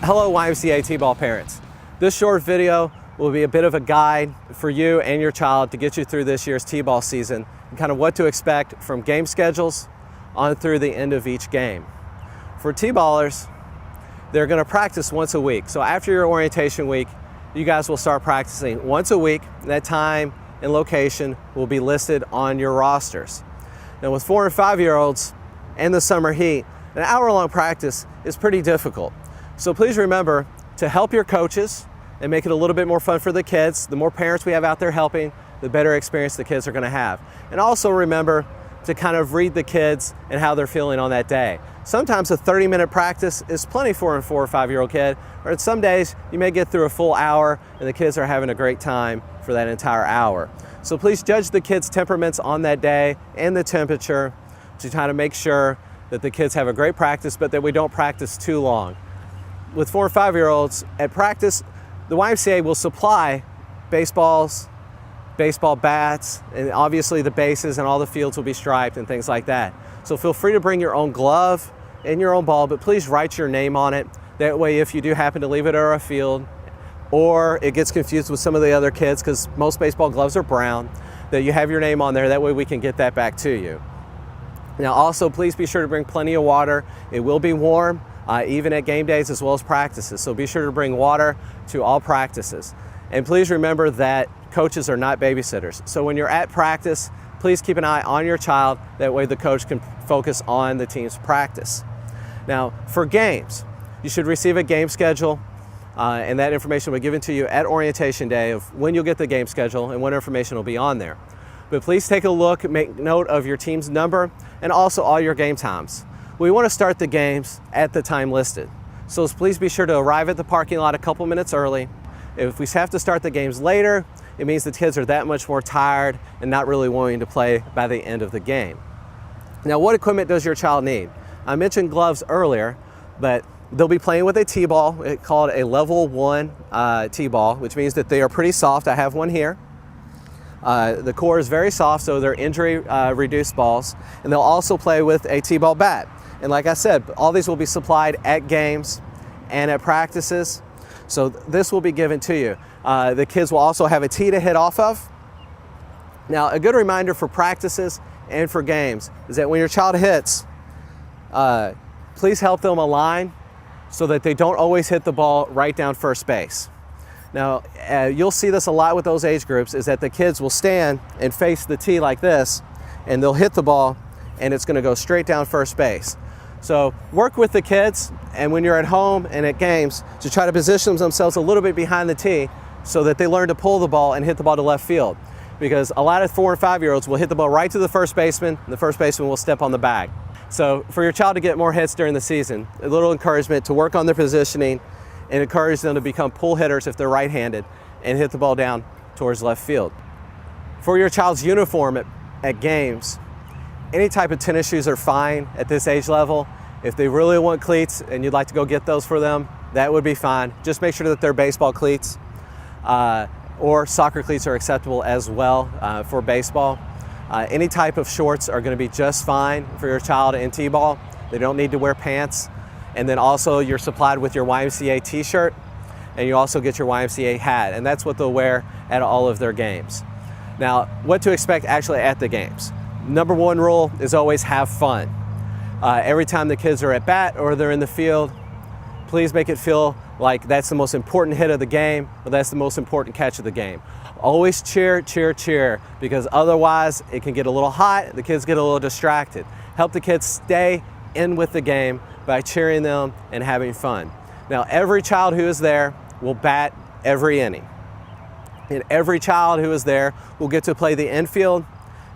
Hello YMCA T-ball parents. This short video will be a bit of a guide for you and your child to get you through this year's T-ball season and kind of what to expect from game schedules on through the end of each game. For T-ballers, they're going to practice once a week. So after your orientation week, you guys will start practicing once a week. That time and location will be listed on your rosters. Now with 4 and 5-year-olds and the summer heat, an hour-long practice is pretty difficult. So please remember to help your coaches and make it a little bit more fun for the kids. The more parents we have out there helping, the better experience the kids are going to have. And also remember to kind of read the kids and how they're feeling on that day. Sometimes a 30-minute practice is plenty for a 4 or 5-year-old kid, or some days you may get through a full hour and the kids are having a great time for that entire hour. So please judge the kids' temperaments on that day and the temperature to try to make sure that the kids have a great practice, but that we don't practice too long. With 4 and 5-year-olds at practice, the YMCA will supply baseballs, baseball bats, and obviously the bases and all the fields will be striped and things like that. So feel free to bring your own glove and your own ball, but please write your name on it. That way if you do happen to leave it at a field or it gets confused with some of the other kids, because most baseball gloves are brown, that you have your name on there. That way we can get that back to you. Now also please be sure to bring plenty of water. It will be warm even at game days as well as practices. So be sure to bring water to all practices. And please remember that coaches are not babysitters. So when you're at practice, please keep an eye on your child. That way the coach can focus on the team's practice. Now for games, you should receive a game schedule and that information will be given to you at orientation day of when you'll get the game schedule and what information will be on there. But please take a look, make note of your team's number and also all your game times. We want to start the games at the time listed. So please be sure to arrive at the parking lot a couple minutes early. If we have to start the games later, it means the kids are that much more tired and not really wanting to play by the end of the game. Now, what equipment does your child need? I mentioned gloves earlier, but they'll be playing with a T-ball. It's called a level 1 T-ball, which means that they are pretty soft. I have one here. The core is very soft, so they're injury reduced balls. And they'll also play with a T-ball bat. And like I said, all these will be supplied at games and at practices. So this will be given to you. The kids will also have a tee to hit off of. Now, a good reminder for practices and for games is that when your child hits, please help them align so that they don't always hit the ball right down first base. Now, you'll see this a lot with those age groups, is that the kids will stand and face the tee like this, and they'll hit the ball, and it's going to go straight down first base. So work with the kids, and when you're at home and at games, to try to position themselves a little bit behind the tee so that they learn to pull the ball and hit the ball to left field. Because a lot of 4 and 5-year-olds will hit the ball right to the first baseman, and the first baseman will step on the bag. So for your child to get more hits during the season, a little encouragement to work on their positioning and encourage them to become pull hitters if they're right-handed and hit the ball down towards left field. For your child's uniform at games, any type of tennis shoes are fine at this age level. If they really want cleats and you'd like to go get those for them, that would be fine. Just make sure that they're baseball cleats or soccer cleats are acceptable as well for baseball. Any type of shorts are going to be just fine for your child in T-ball. They don't need to wear pants. And then also you're supplied with your YMCA t-shirt, and you also get your YMCA hat, and that's what they'll wear at all of their games. Now, what to expect actually at the games. Number 1 rule is always have fun. Every time the kids are at bat or they're in the field, please make it feel like that's the most important hit of the game or that's the most important catch of the game. Always cheer, cheer, cheer, because otherwise it can get a little hot, the kids get a little distracted. Help the kids stay in with the game by cheering them and having fun. Now, every child who is there will bat every inning. And every child who is there will get to play the infield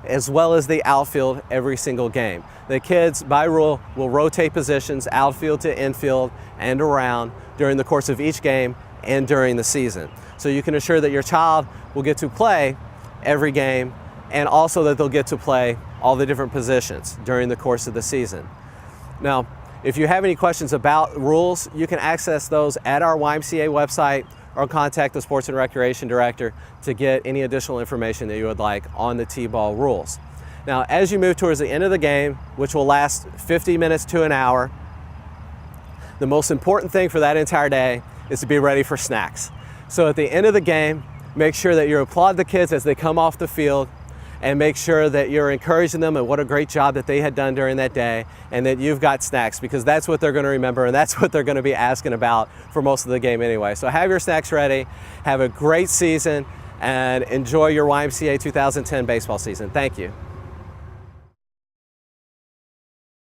as well as the outfield every single game. The kids, by rule, will rotate positions outfield to infield and around during the course of each game and during the season. So you can assure that your child will get to play every game and also that they'll get to play all the different positions during the course of the season. Now, if you have any questions about rules, you can access those at our YMCA website or contact the Sports and Recreation Director to get any additional information that you would like on the T-ball rules. Now, as you move towards the end of the game, which will last 50 minutes to an hour, The most important thing for that entire day is to be ready for snacks. So at the end of the game, make sure that you applaud the kids as they come off the field, and make sure that you're encouraging them and what a great job that they had done during that day, and that you've got snacks, because that's what they're going to remember and that's what they're going to be asking about for most of the game anyway. So have your snacks ready, have a great season, and enjoy your YMCA 2010 baseball season. Thank you.